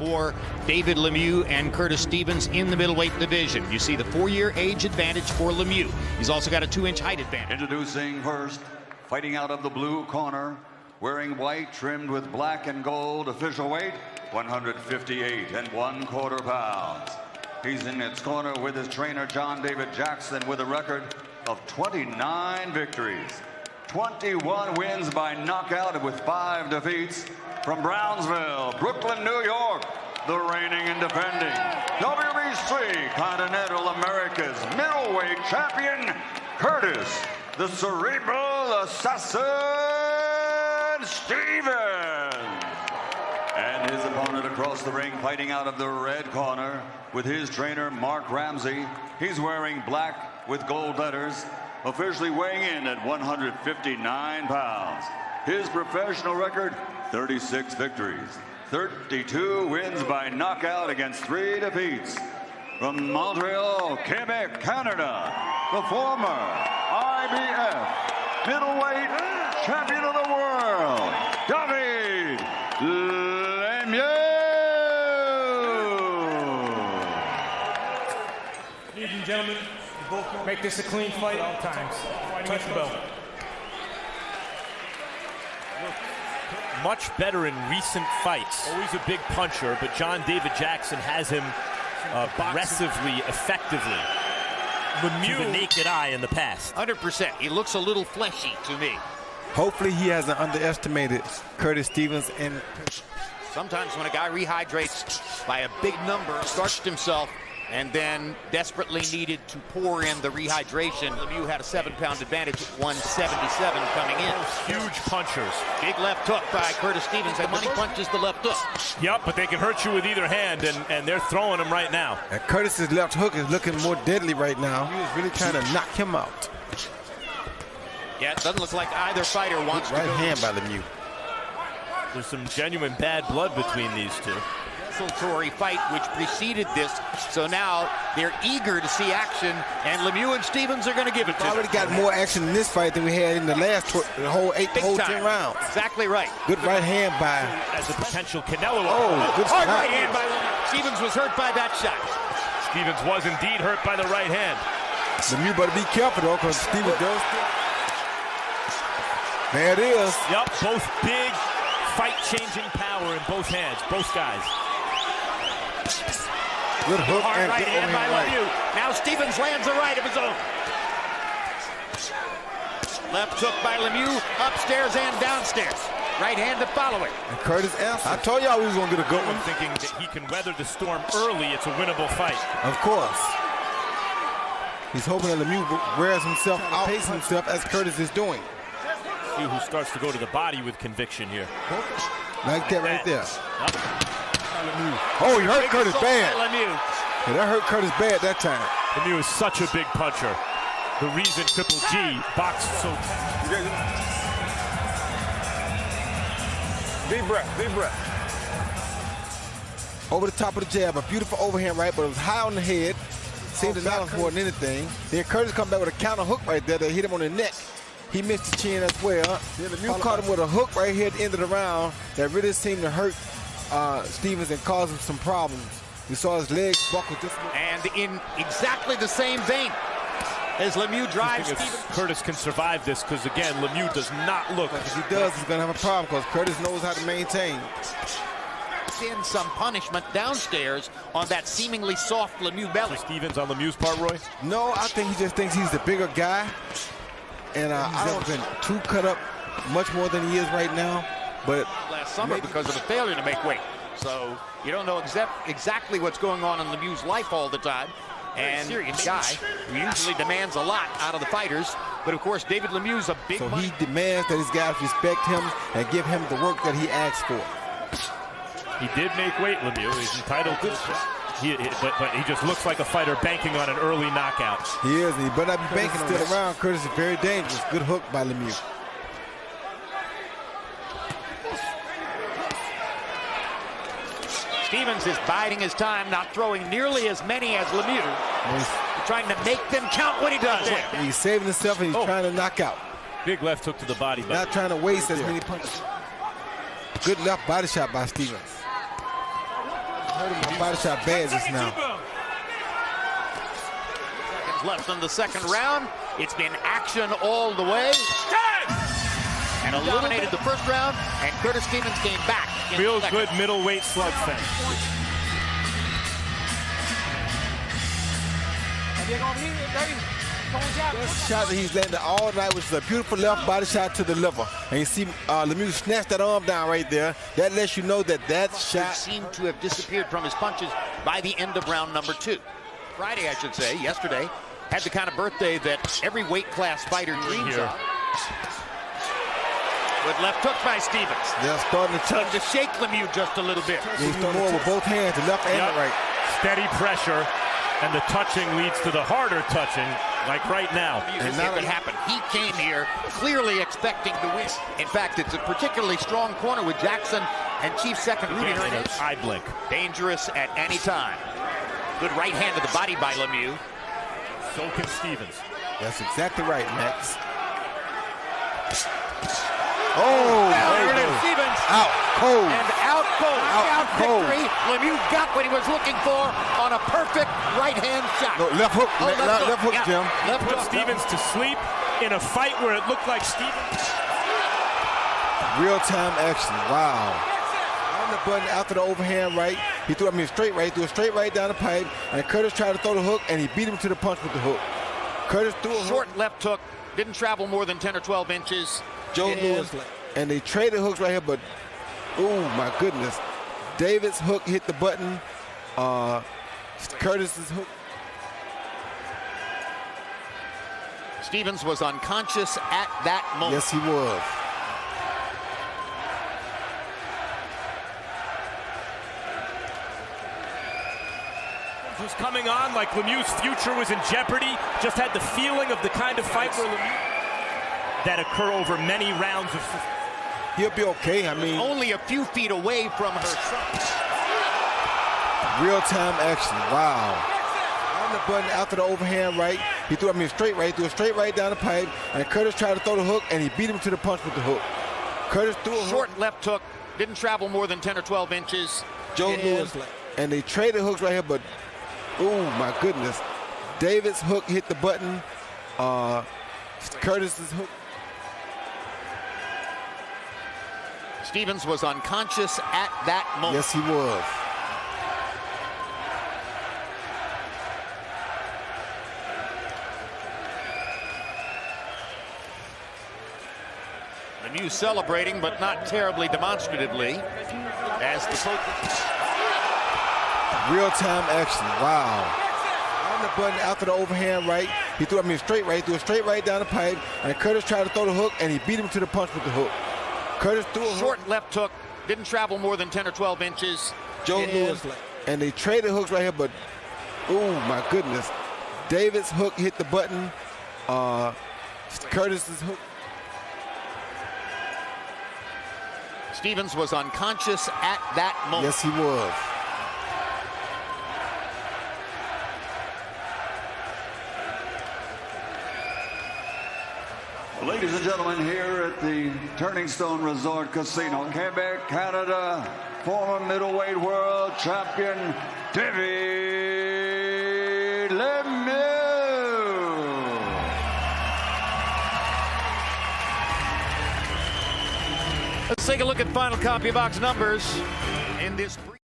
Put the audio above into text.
for David Lemieux and Curtis Stevens in the middleweight division. You see the 4-year age advantage for Lemieux. He's also got a 2-inch height advantage. Introducing first, fighting out of the blue corner, wearing white trimmed with black and gold, official weight 158 1/4 pounds. He's in its corner with his trainer John David Jackson with a record of 29 victories, 21 wins by knockout with 5 defeats. From Brownsville, Brooklyn, New York, the reigning and defending WBC Continental America's middleweight champion, Curtis, the Cerebral Assassin Stevens. And his opponent across the ring, fighting out of the red corner with his trainer Mark Ramsey. He's wearing black with gold letters, officially weighing in at 159 pounds. His professional record, 36 victories, 32 wins by knockout against 3 defeats. From Montreal, Quebec, Canada, the former IBF middleweight champion of the world, David Lemieux. Ladies and gentlemen, make this a clean fight at all times. Touch the bell. Much better in recent fights. Always a big puncher, but John David Jackson has him aggressively, effectively. Lemieux, to the naked eye in the past. 100%. He looks a little fleshy to me. Hopefully he hasn't underestimated Curtis Stevens. And sometimes when a guy rehydrates by a big number, starched himself, and then desperately needed to pour in the rehydration, Lemieux had a 7-pound advantage at 177 coming in. Huge punchers. Big left hook by Curtis Stevens. The money punches the left hook. Yep, but they can hurt you with either hand, and they're throwing them right now. And Curtis's left hook is looking more deadly right now. He was really trying to knock him out. Yeah, it doesn't look like either fighter wants to go. Right hand by Lemieux. There's some genuine bad blood between these two. Desultory fight which preceded this, so now they're eager to see action, and Lemieux and Stevens are going to give it to them. Already got more action in this fight than we had in the last the whole 10 rounds. Exactly right. Good right hand by as a potential Canelo. Good hard right hand by Lemieux. Stevens was hurt by that shot. Stevens was indeed hurt by the right hand. Lemieux better be careful though, because Stevens does. There it is. Yep, both big fight-changing power in both hands, both guys. Good hook hard and right good hand by right. Lemieux. Now Stevens lands a right of his own. Left hook by Lemieux, upstairs and downstairs. Right hand to follow it. And Curtis answered. I told y'all we was going to get a good one. Thinking that he can weather the storm early, it's a winnable fight. Of course. He's hoping that Lemieux wears himself out, pace himself as Curtis is doing. See who starts to go to the body with conviction here. Like that right there. Yep. Oh, he hurt Curtis bad. Lemieux. Yeah, that hurt Curtis bad that time. Lemieux is such a big puncher. The reason Triple G boxed so. Deep breath, deep breath. Over the top of the jab, a beautiful overhand right, but it was high on the head. Seemed to knock him more than anything. Then Curtis come back with a counter hook right there that hit him on the neck. He missed the chin as well. Lemieux caught him with a hook right here at the end of the round that really seemed to hurt Stevens and cause him some problems. We saw his legs buckle just. And in exactly the same vein as Lemieux drives Stevens. Curtis can survive this because, again, Lemieux does not look. If he does, he's going to have a problem because Curtis knows how to maintain. In some punishment downstairs on that seemingly soft Lemieux belly. So Stevens on Lemieux's part, Roy? No, I think he just thinks he's the bigger guy. And I don't been too cut up much more than he is right now. But last summer because of a failure to make weight. So you don't know exactly what's going on in Lemieux's life all the time. And serious guy who usually demands a lot out of the fighters. But of course, David Lemieux's a big he demands that his guys respect him and give him the work that he asked for. He did make weight, Lemieux. He's entitled to. But he just looks like a fighter banking on an early knockout. He is. He better not be banking still around. Curtis is very dangerous. Good hook by Lemieux. Stevens is biding his time, not throwing nearly as many as Lemieux. He's trying to make them count what he does. He's saving himself and he's trying to knock out. Big left hook to the body. Not trying to waste as many punches. Good left body shot by Stevens. body shot bad just now. Seconds left in the second round. It's been action all the way. And eliminated the first round, and Curtis Stevens came back. Real good middleweight slugfest. Best shot that he's landed all night was a beautiful left body shot to the liver. And you see Lemieux snatch that arm down right there. That lets you know that that shot seemed to have disappeared from his punches by the end of round number 2. Friday, I should say, yesterday, had the kind of birthday that every weight class fighter dreams of. With left hook by Stevens. They're starting to touch. To shake Lemieux just a little bit. He's doing more with both hands, the left and the right. Steady pressure, and the touching leads to the harder touching, like right now. And now what happened? He came here clearly expecting to win. In fact, it's a particularly strong corner with Jackson and Chief Second Rudy. Eye blink. Dangerous at any time. Good right hand to the body by Lemieux. So can Stevens. That's exactly right, Max. Oh, Stevens out cold. And out cold. Out cold. Victory. Lemieux got what he was looking for on a perfect right-hand shot. No, left hook, left hook, yeah. Jim. Left Put hook. Stevens to sleep in a fight where it looked like Stevens. Real-time action. Wow. On the button after the overhand right. He threw, straight right. Threw a straight right down the pipe. And Curtis tried to throw the hook, and he beat him to the punch with the hook. Curtis threw a short left hook. Didn't travel more than 10 or 12 inches. Joe Lewis. And they traded hooks right here, but, oh, my goodness. David's hook hit the button. Curtis's hook. Stevens was unconscious at that moment. Yes, he was. Was coming on like Lemieux's future was in jeopardy. Just had the feeling of the kind of fight where Lemieux that occur over many rounds of. He'll be okay. I mean, only a few feet away from her. Real-time action. Wow. On the button after the overhand right. He threw, straight right. Threw a straight right down the pipe. And Curtis tried to throw the hook, and he beat him to the punch with the hook. Curtis threw a short left hook. Didn't travel more than 10 or 12 inches. Joe Lewis. And they traded hooks right here, but, oh, my goodness. David's hook hit the button. Curtis's hook. Stevens was unconscious at that moment. Yes, he was. Lemieux celebrating, but not terribly demonstratively, as the real-time action. Wow. On the button after the overhand right. He threw, straight right. Threw a straight right down the pipe. And Curtis tried to throw the hook, and he beat him to the punch with the hook. Curtis threw a short left hook. Didn't travel more than 10 or 12 inches. Joe Lewis. And they traded hooks right here, but, oh, my goodness. David's hook hit the button. Curtis's hook. Stevens was unconscious at that moment. Yes, he was. Ladies and gentlemen, here at the Turning Stone Resort Casino, Quebec, Canada, former middleweight world champion, David Lemieux. Let's take a look at final copy box numbers in this.